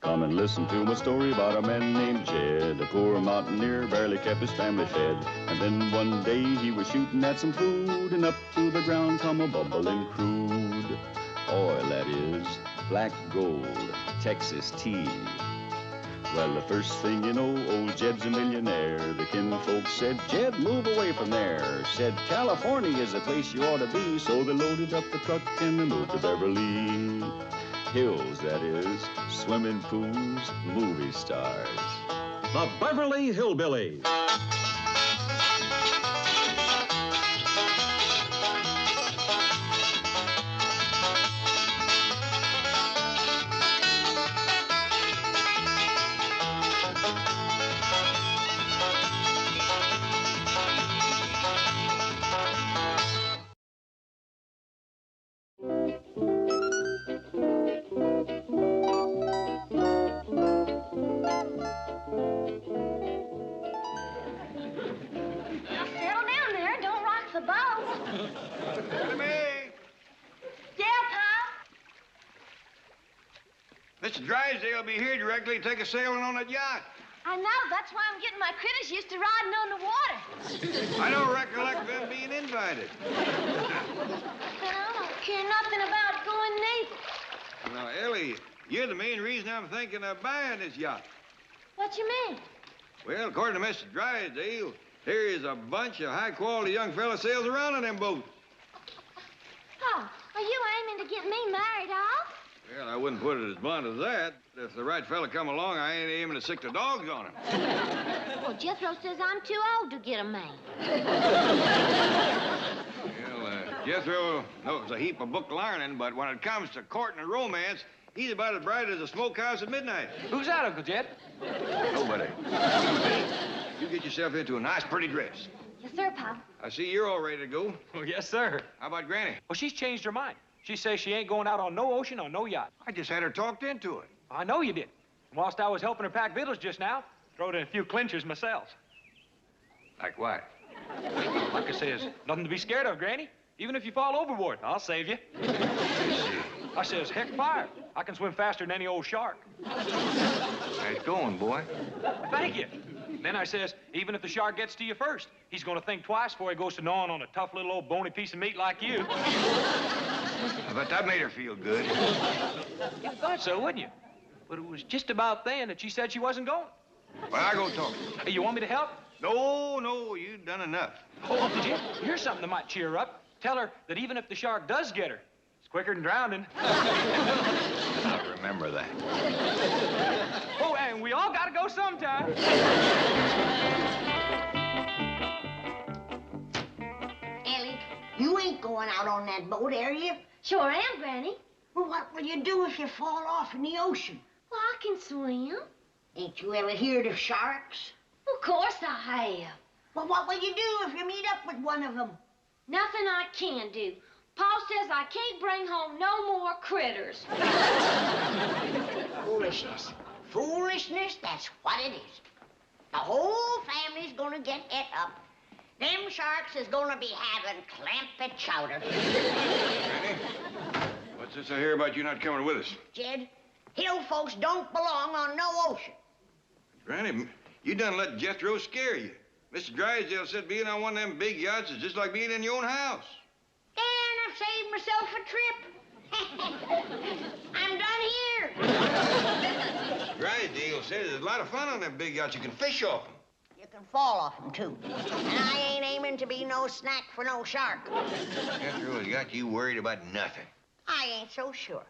Come and listen to my story about a man named Jed. A poor mountaineer barely kept his family fed. And then one day he was shooting at some food, and up through the ground come a bubbling crude oil, that is, black gold, Texas tea. Well, the first thing you know, old Jed's a millionaire. The kinfolks said, Jed, move away from there. Said, California is the place you ought to be. So they loaded up the truck and they moved to Beverly Hills, that is, swimming pools, movie stars. The Beverly Hillbillies. Mr. Drysdale will be here directly to take a sailing on that yacht. I know. That's why I'm getting my critters used to riding on the water. I don't recollect them being invited. But I don't care nothing about going neither. Now, Ellie, you're the main reason I'm thinking of buying this yacht. What you mean? Well, according to Mr. Drysdale, there is a bunch of high-quality young fellas sails around on them boats. Oh, are you aiming to get me married off? Well, I wouldn't put it as blunt as that. If the right fella come along, I ain't aiming to sick the dogs on him. Well, Jethro says I'm too old to get a man. Well, Jethro knows a heap of book learning, but when it comes to courting and romance, he's about as bright as a smokehouse at midnight. Who's that, Uncle Jed? Nobody. You get yourself into a nice, pretty dress. Yes, sir, Pop. I see you're all ready to go. Oh, yes, sir. How about Granny? Well, she's changed her mind. She says she ain't going out on no ocean or no yacht. I just had her talked into it. I know you did. Whilst I was helping her pack victuals just now, throwed in a few clinchers myself. Like what? Like I says, nothing to be scared of, Granny. Even if you fall overboard, I'll save you. I says, heck fire. I can swim faster than any old shark. Nice going, boy. Thank you. Then I says, even if the shark gets to you first, he's going to think twice before he goes to gnawing on a tough little old bony piece of meat like you. I bet that made her feel good. You'd thought so, wouldn't you? But it was just about then that she said she wasn't going. Well, I go talk. Hey, you want me to help? No, you've done enough. Oh, Uncle Jed, here's something that might cheer her up. Tell her that even if the shark does get her, it's quicker than drowning. I'll remember that. Oh, and we all gotta go sometime. Ellie, you ain't going out on that boat, are you? Sure am, Granny. Well, what will you do if you fall off in the ocean? Well, I can swim. Ain't you ever heard of sharks? Of course I have. Well, what will you do if you meet up with one of them? Nothing I can do. Paul says I can't bring home no more critters. Foolishness. Foolishness, that's what it is. The whole family's gonna get et up. Them sharks is gonna be having Clampett chowder. Granny, what's this I hear about you not coming with us? Jed, hill folks don't belong on no ocean. Granny, you done let Jethro scare you. Mr. Drysdale said being on one of them big yachts is just like being in your own house. And I've saved myself a trip. I'm done here. Drysdale says there's a lot of fun on them big yachts. You can fish off them. You can fall off them, too. And I ain't aiming to be no snack for no shark. Jethro has got you worried about nothing. I ain't so sure.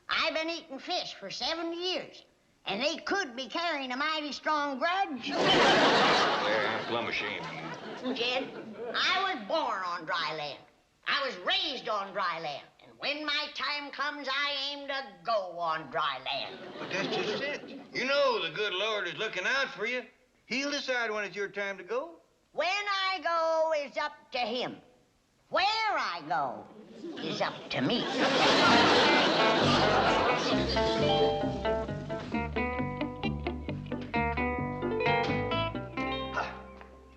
I've been eating fish for 7 years, and they could be carrying a mighty strong grudge. Claire, I'm plumb ashamed of you. Jed, I was born on dry land. I was raised on dry land. And when my time comes, I aim to go on dry land. But that's just it. You know the good Lord is looking out for you. He'll decide when it's your time to go. When I go is up to him. Where I go is up to me.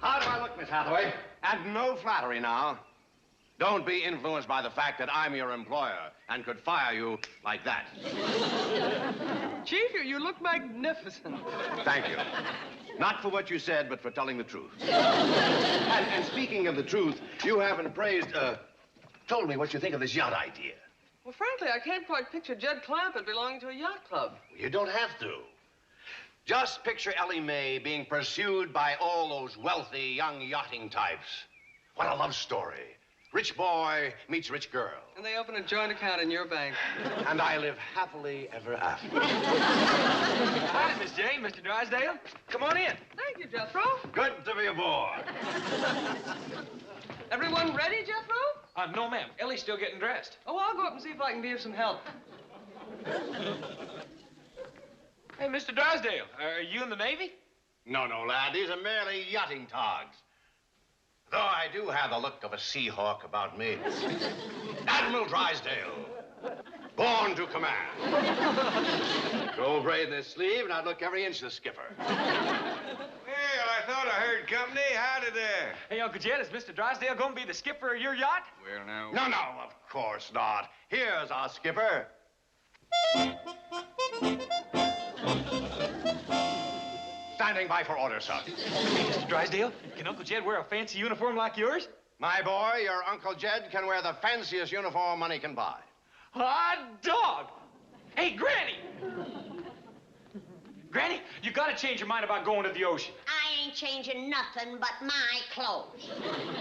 How do I look, Miss Hathaway? And no flattery now. Don't be influenced by the fact that I'm your employer and could fire you like that. Chief, you look magnificent. Thank you. Not for what you said, but for telling the truth. And speaking of the truth, you haven't told me what you think of this yacht idea. Well, frankly, I can't quite picture Jed Clampett belonging to a yacht club. You don't have to. Just picture Ellie Mae being pursued by all those wealthy young yachting types. What a love story. Rich boy meets rich girl. And they open a joint account in your bank. And I live happily ever after. Hi, Miss Jane, Mr. Drysdale. Come on in. Thank you, Jethro. Good to be aboard. Everyone ready, Jethro? No, ma'am. Ellie's still getting dressed. Oh, I'll go up and see if I can be of some help. Hey, Mr. Drysdale, are you in the Navy? No, lad. These are merely yachting togs. Though I do have the look of a sea hawk about me. Admiral Drysdale, born to command. Gold braid in his sleeve, and I'd look every inch the skipper. Well, I thought I heard company. Howdy there. Hey, Uncle Jed, is Mr. Drysdale going to be the skipper of your yacht? Well, now... No, of course not. Here's our skipper. Standing by for orders, sir. Hey, Mr. Drysdale, can Uncle Jed wear a fancy uniform like yours? My boy, your Uncle Jed can wear the fanciest uniform money can buy. Hot dog! Hey, Granny! Granny, you gotta change your mind about going to the ocean. I ain't changing nothing but my clothes.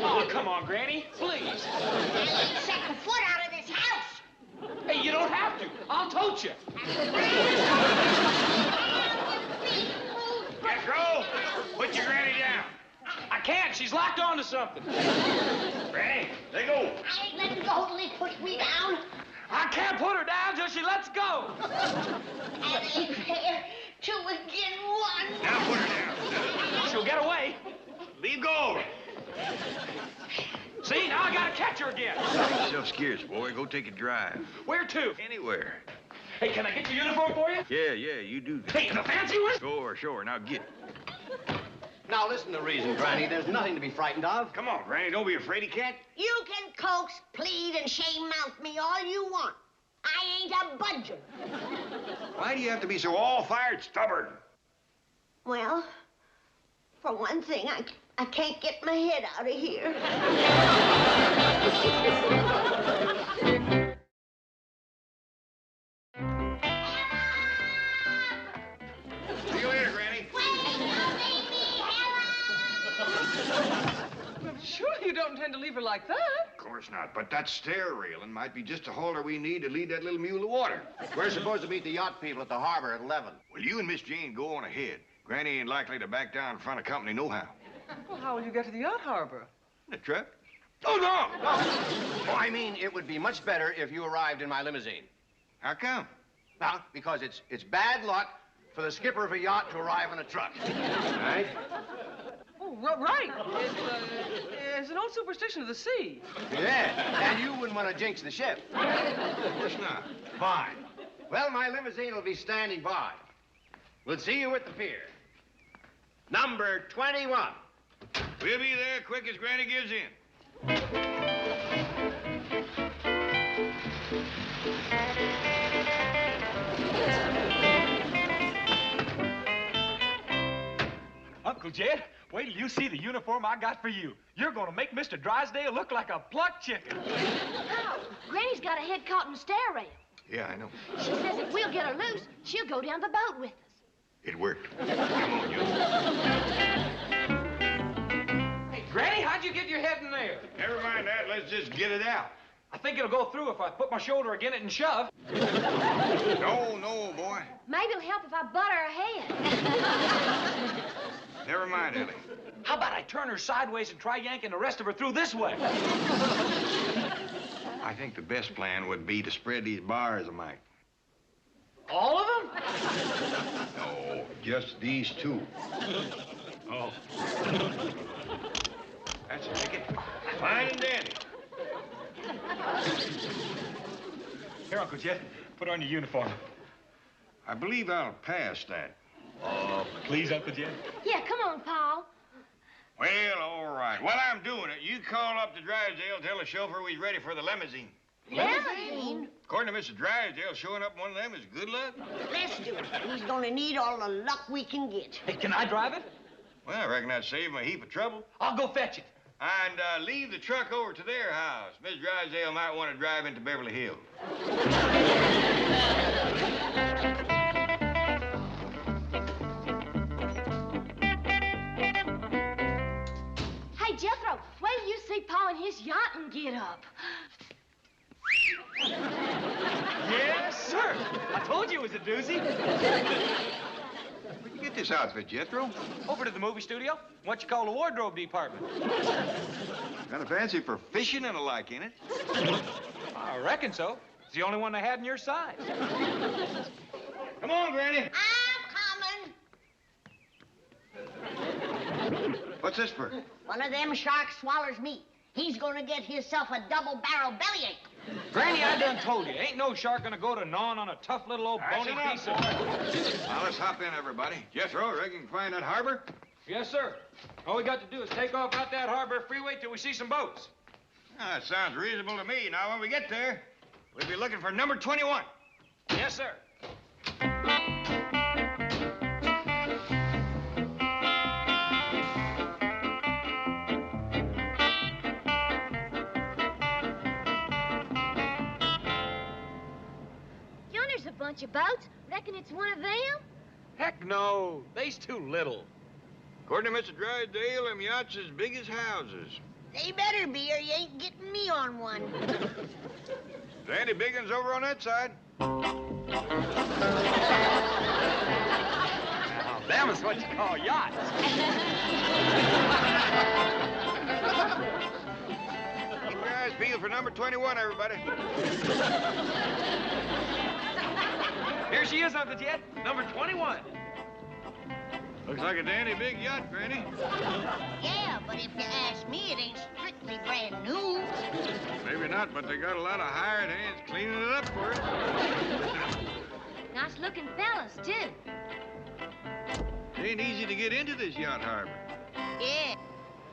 Oh, come on, Granny, please. I ain't set the foot out of this house. Hey, you don't have to. I'll tote you. Jethro, put your granny down. I can't. She's locked onto something. Granny, let go. I ain't letting go till he puts me down. I can't put her down till she lets go. And ain't fair to again one. Now put her down. She'll get away. Leave go. See, now I gotta catch her again. Make yourself scarce, boy. Go take a drive. Where to? Anywhere. Hey, can I get your uniform for you? Yeah, you do. Hey, the fancy one? Sure. Now get. Now, listen to reason, Granny. There's nothing to be frightened of. Come on, Granny. Don't be a fraidy cat. You can coax, plead, and shame-mouth me all you want. I ain't a budger. Why do you have to be so all-fired stubborn? Well, for one thing, I can't get my head out of here. See you later, Granny. Surely you don't intend to leave her like that. Of course not, but that stair railing might be just a halter we need to lead that little mule to water. We're supposed to meet the yacht people at the harbor at 11. Well, you and Miss Jane go on ahead. Granny ain't likely to back down in front of company nohow. Well, how will you get to the yacht harbor? The truck? Oh, no! Oh, I mean, it would be much better if you arrived in my limousine. How come? Now, because it's bad luck for the skipper of a yacht to arrive in a truck. Right? Oh, right. It's an old superstition of the sea. Yeah, and you wouldn't want to jinx the ship. Of course not. Fine. Well, my limousine will be standing by. We'll see you at the pier. Number 21. We'll be there quick as Granny gives in. Uncle Jed, wait till you see the uniform I got for you. You're gonna make Mr. Drysdale look like a plucked chicken. Oh, Granny's got her head caught in the stair rail. Yeah, I know. She says if we'll get her loose, she'll go down the boat with us. It worked. Come on, you. Hey, Granny, how'd you get your head in there? Never mind that. Let's just get it out. I think it'll go through if I put my shoulder against it and shove. No, boy. Maybe it'll help if I butter her head. Never mind, Ellie. How about I turn her sideways and try yanking the rest of her through this way? I think the best plan would be to spread these bars a mite. All of them? No, just these two. Oh. That's it. Take it. Fine and dandy. Here, Uncle Jed, put on your uniform. I believe I'll pass that. Oh, please, Uncle Jed. Yeah, come on, Paul. Well, all right. While I'm doing it, you call up to Drysdale, tell the chauffeur we's ready for the limousine. Limousine? According to Mr. Drysdale, showing up in one of them is good luck. Let's do it. He's gonna need all the luck we can get. Hey, can I drive it? Well, I reckon that'd save him a heap of trouble. I'll go fetch it. And leave the truck over to their house. Miss Drysdale might want to drive into Beverly Hills. Hey, Jethro, wait till you see Pa in his yachting get-up. Yes, sir. I told you it was a doozy. Where'd you get this outfit, Jethro? Over to the movie studio. What you call the wardrobe department. Kind of fancy for fishing and the like, ain't it? I reckon so. It's the only one they had in your size. Come on, Granny. I'm coming. What's this for? One of them sharks swallows meat. He's gonna get himself a double-barrel bellyache. Granny, I done told you, ain't no shark gonna go to gnawing on a tough little old bony piece of... Now, let's hop in, everybody. Jethro, reckon you can find that harbor? Yes, sir. All we got to do is take off out that harbor freeway till we see some boats. That sounds reasonable to me. Now, when we get there, we'll be looking for number 21. Yes, sir. Yonder's a bunch of boats. Reckon it's one of them? Heck no. They's too little. According to Mr. Drysdale, them yachts as big as houses. They better be, or you ain't getting me on one. There's any big ones over on that side. Now, them is what you call yachts. Keep your eyes peeled for number 21, everybody. Here she is, Uncle Jed. Number 21. Looks like a dandy big yacht, Granny. Yeah, but if you ask me, it ain't strictly brand new. Maybe not, but they got a lot of hired hands cleaning it up for it. Nice-looking fellas, too. It ain't easy to get into this yacht harbor. Yeah.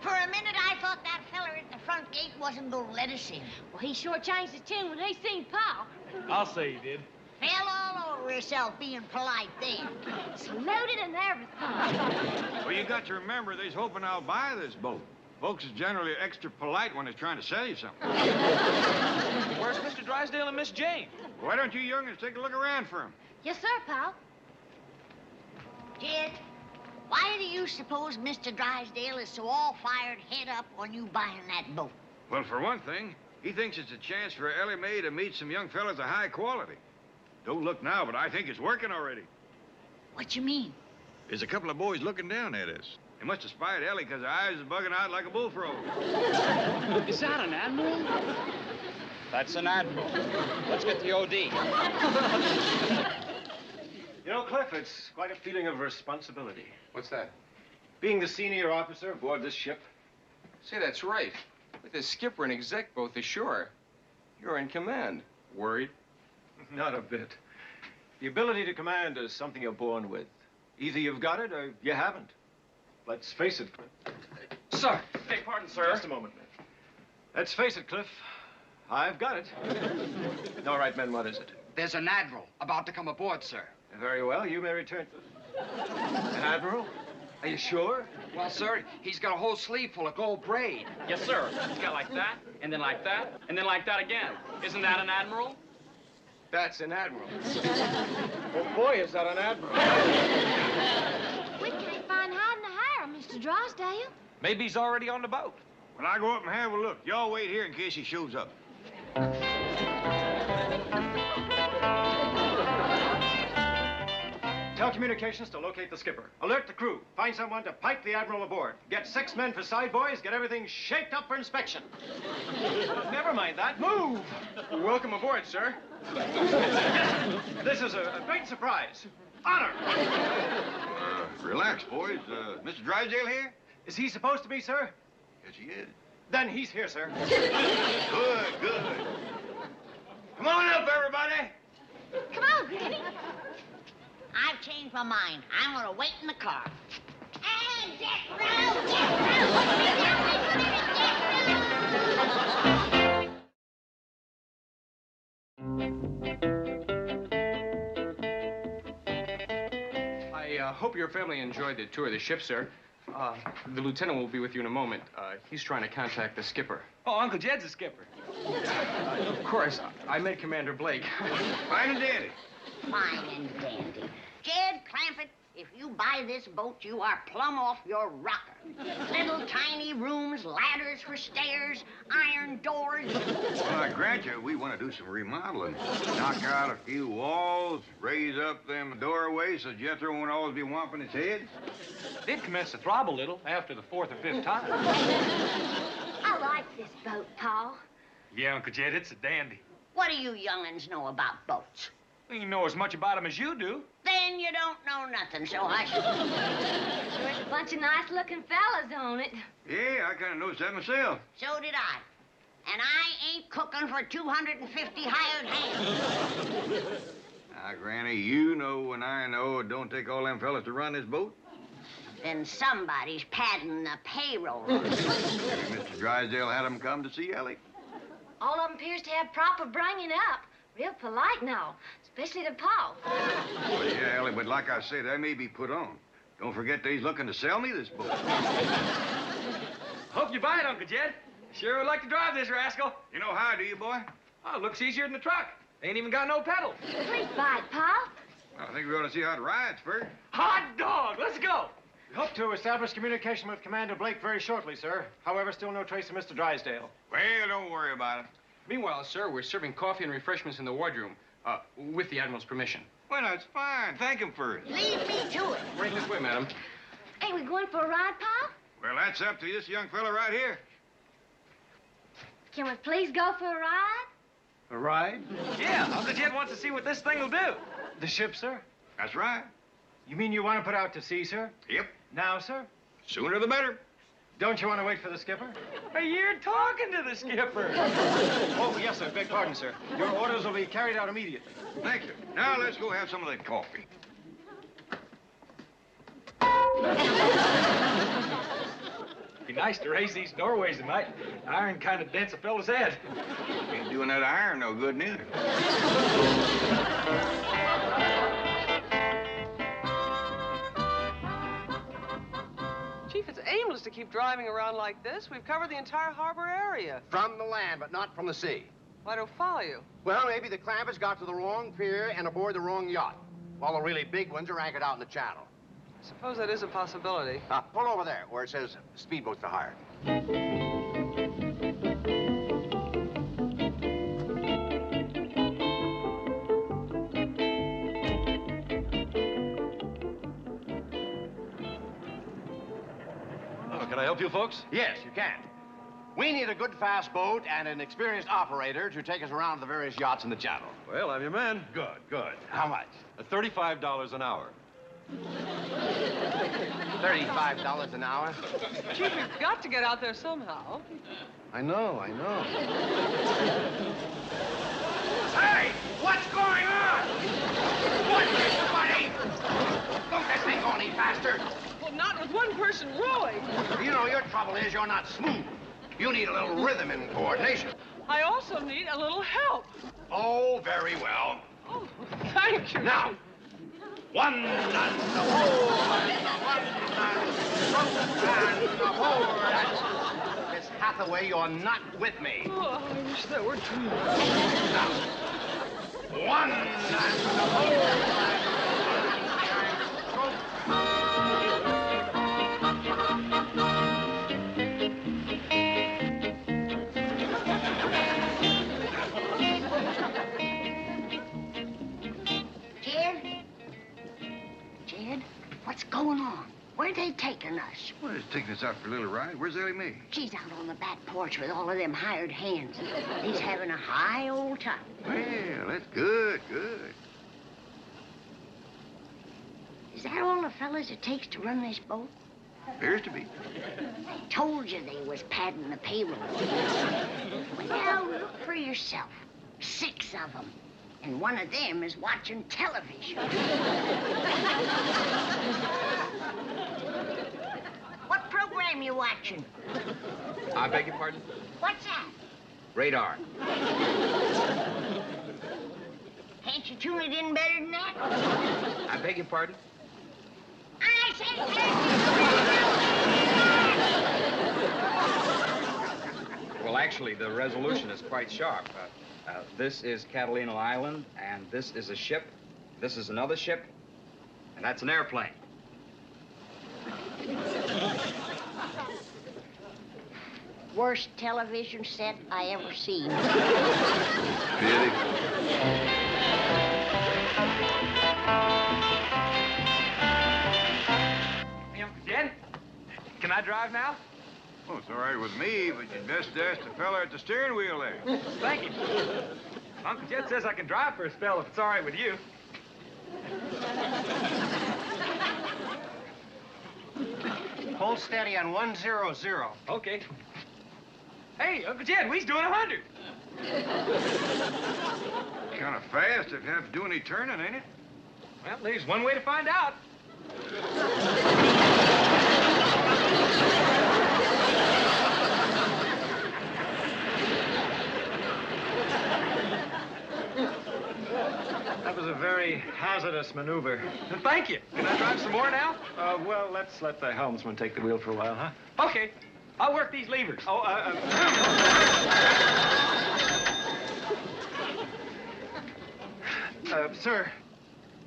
For a minute, I thought that feller at the front gate wasn't gonna let us in. Well, he sure changed his tune when he seen Pa. I'll say he did. Fell all over herself being polite then. Saluted and everything. Well, you got to remember, they's hoping I'll buy this boat. Folks is generally extra polite when they're trying to sell you something. Where's Mr. Drysdale and Miss Jane? Why don't you young'uns take a look around for them? Yes, sir, Pa. Jed, why do you suppose Mr. Drysdale is so all-fired head up on you buying that boat? Well, for one thing, he thinks it's a chance for Ellie Mae to meet some young fellas of high quality. Don't look now, but I think it's working already. What you mean? There's a couple of boys looking down at us. They must have spied Ellie because her eyes is bugging out like a bullfrog. Is that an Admiral? That's an Admiral. Let's get the OD. You know, Cliff, it's quite a feeling of responsibility. What's that? Being the senior officer aboard this ship. Say, that's right. With the skipper and exec both ashore, you're in command. Worried? Not a bit. The ability to command is something you're born with. Either you've got it or you haven't. Let's face it, Cliff. Sir, beg pardon, sir. Just a moment, man. Let's face it, Cliff. I've got it. All right, men, what is it? There's an Admiral about to come aboard, sir. Very well, you may return. An Admiral? Are you sure? Well, sir, he's got a whole sleeve full of gold braid. Yes, sir. He's got like that, and then like that, and then like that again. Isn't that an Admiral? That's an Admiral. Oh, boy, is that an Admiral. We can't find hiding to hire, Mr. Drysdale. Maybe he's already on the boat. When I go up and have a look, y'all wait here in case he shows up. Tell communications to locate the skipper. Alert the crew. Find someone to pipe the Admiral aboard. Get 6 men for side boys. Get everything shaped up for inspection. Never mind that. Move! Welcome aboard, sir. This is a great surprise. Honor! Relax, boys. Mr. Drysdale here? Is he supposed to be, sir? Yes, he is. Then he's here, sir. Good, good. Come on up, everybody. Come on, Granny. I've changed my mind. I'm gonna wait in the car. And I hope your family enjoyed the tour of the ship, sir. The lieutenant will be with you in a moment. He's trying to contact the skipper. Oh, Uncle Jed's the skipper. Of course, I met Commander Blake. Fine and dandy. Fine and dandy. Jed Clampett, if you buy this boat, you are plumb off your rocker. Little tiny rooms, ladders for stairs, iron doors. Well, I grant you, we want to do some remodeling. Knock out a few walls, raise up them doorways so Jethro won't always be whomping his head. Did commence to throb a little after the 4th or 5th time. I like this boat, Paul. Yeah, Uncle Jed, it's a dandy. What do you young'uns know about boats? You know as much about them as you do. Then you don't know nothing, so I should. There's a bunch of nice-looking fellas on it. Yeah, I kind of noticed that myself. So did I. And I ain't cooking for 250 hired hands. Now, Granny, you know and I know it don't take all them fellas to run this boat. Then somebody's padding the payroll. Maybe Mr. Drysdale had them come to see Ellie. All of them appears to have proper bringing up. Real polite now, especially to Paul. Well, yeah, Ellie, but like I said, they may be put on. Don't forget that he's looking to sell me this boat. Hope you buy it, Uncle Jed. Sure would like to drive this rascal. You know how, do you, boy? Oh, it looks easier than the truck. Ain't even got no pedals. Please buy it, Paul. I think we ought to see how it rides first. Hot dog, let's go. We hope to establish communication with Commander Blake very shortly, sir. However, still no trace of Mr. Drysdale. Well, don't worry about it. Meanwhile, sir, we're serving coffee and refreshments in the wardroom, with the Admiral's permission. Well, that's fine. Thank him first. Leave me to it. Right this way, madam. Ain't we going for a ride, Paul? Well, that's up to this young fella right here. Can we please go for a ride? A ride? Yeah, Uncle Jed wants to see what this thing will do. The ship, sir? That's right. You mean you want to put out to sea, sir? Yep. Now, sir? Sooner the better. Don't you want to wait for the skipper? Hey, you're talking to the skipper. Oh, yes, sir. Beg pardon, sir. Your orders will be carried out immediately. Thank you. Now let's go have some of that coffee. Be nice to raise these doorways tonight. Iron kind of dents a fella's head. Ain't doing that iron no good neither. Chief, it's aimless to keep driving around like this. We've covered the entire harbor area. From the land, but not from the sea. I don't follow you. Well, maybe the Clampetts got to the wrong pier and aboard the wrong yacht, while the really big ones are anchored out in the channel. I suppose that is a possibility. Pull over there, where it says speedboats for hire. Can I help you folks? Yes, you can. We need a good, fast boat and an experienced operator to take us around to the various yachts in the channel. Well, I'm your man. Good, good. How much? $35 an hour. $35 an hour? Chief, we've got to get out there somehow. I know. Hey, what's going on? What is it, Buddy? Don't this thing go any faster? Well, not with one person rowing. You know, your trouble is you're not smooth. You need a little rhythm and coordination. I also need a little help. Oh, very well. Oh, thank you. Now, one and a hold, and a one and a hold. Miss Hathaway, you're not with me. Oh, I wish that were true. Now, one and a hold. Jed, what's going on? Where they taking us? Well, it's taking us out for a little ride. Where's Ellie Mae? She's out on the back porch with all of them hired hands. He's having a high old time. Well, that's good. Is that all the fellas it takes to run this boat? Appears to be. I told you they was padding the payroll. Well, look for yourself. 6 of them. And one of them is watching television. program you watching? I beg your pardon? What's that? Radar. Can't you tune it in better than that? I beg your pardon? I said, Well, actually, the resolution is quite sharp. This is Catalina Island, and this is a ship. This is another ship, and that's an airplane. worst television set I ever seen. Hey, Uncle Jed, can I drive now? Oh, it's all right with me, but you'd best ask the fella at the steering wheel there. Thank you. Uncle Jed says I can drive for a spell if it's all right with you. Hold steady on 100. Okay. Hey, Uncle Jed, we's doing 100. Kind of fast if you have to do any turning, ain't it? Well, there's one way to find out. That was a very hazardous maneuver. Thank you. Can I drive some more now? Well, let's let the helmsman take the wheel for a while, huh? Okay. I'll work these levers. Oh, sir,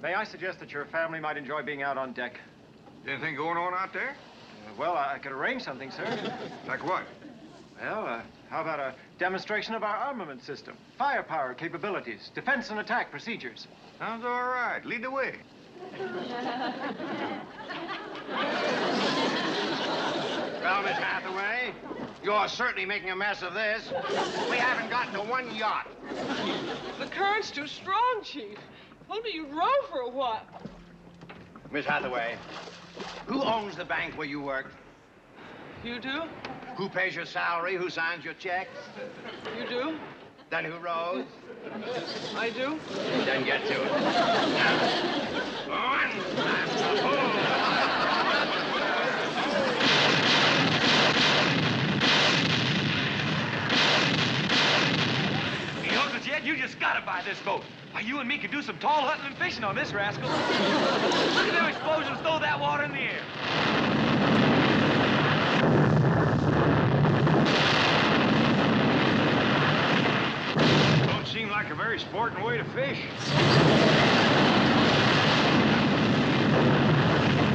may I suggest that your family might enjoy being out on deck? Anything going on out there? Well, I could arrange something, sir. Like what? Well, how about a demonstration of our armament system? Firepower capabilities, defense and attack procedures. Sounds all right. Lead the way. Well, Miss Hathaway, you're certainly making a mess of this. We haven't gotten to one yacht. The current's too strong, Chief. Only you'd row for a while. Miss Hathaway, who owns the bank where you work? You do? Who pays your salary? Who signs your checks? You do? Then who rows? I do? Then get to it. Hey, Uncle Jed, you just gotta buy this boat. Why, you and me could do some tall hunting and fishing on this rascal. Look at them explosions throw that water in the air. Don't seem like a very sporting way to fish.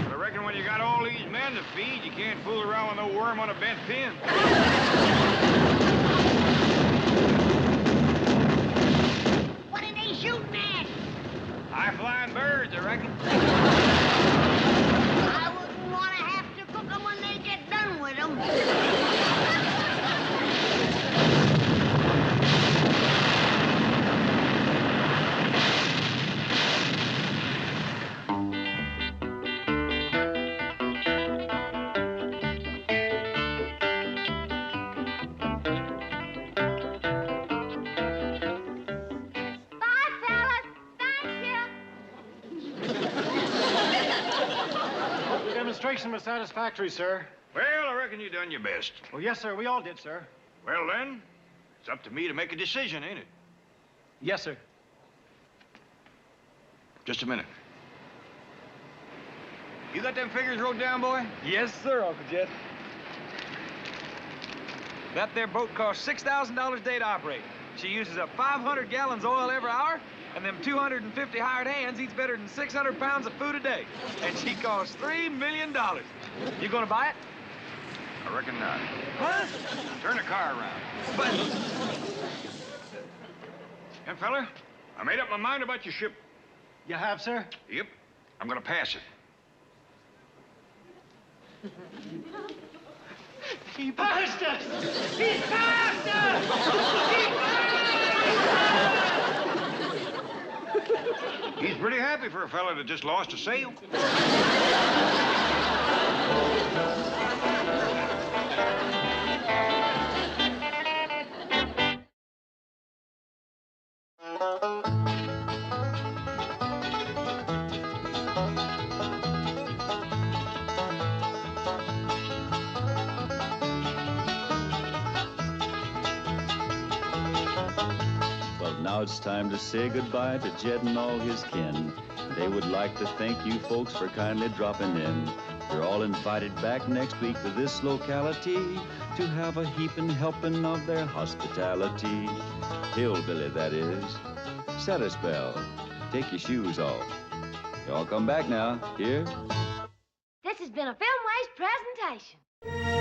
But I reckon when you got all these men to feed, you can't fool around with no worm on a bent pin. What are they shooting at? High-flying birds, I reckon. I wouldn't want to have to cook them when they get done with them. The demonstration was satisfactory, sir. Well, I reckon you done your best. Well, yes, sir. We all did, sir. Well, then, it's up to me to make a decision, ain't it? Yes, sir. Just a minute. You got them figures wrote down, boy? Yes, sir, Uncle Jed. That there boat costs $6,000 a day to operate. She uses up 500 gallons oil every hour, and them 250 hired hands eats better than 600 pounds of food a day. And she costs $3 million. You gonna buy it? I reckon not. Huh? Turn the car around. But... Young fella, I made up my mind about your ship. You have, sir? Yep. I'm gonna pass it. He passed us! He passed us! He's pretty happy for a fella that just lost a sail. it's time to say goodbye to Jed and all his kin. They would like to thank you folks for kindly dropping in. You're all invited back next week to this locality to have a heaping helping of their hospitality. Hillbilly, that is. Set a spell. Take your shoes off. Y'all come back now. Here. This has been a Filmways presentation.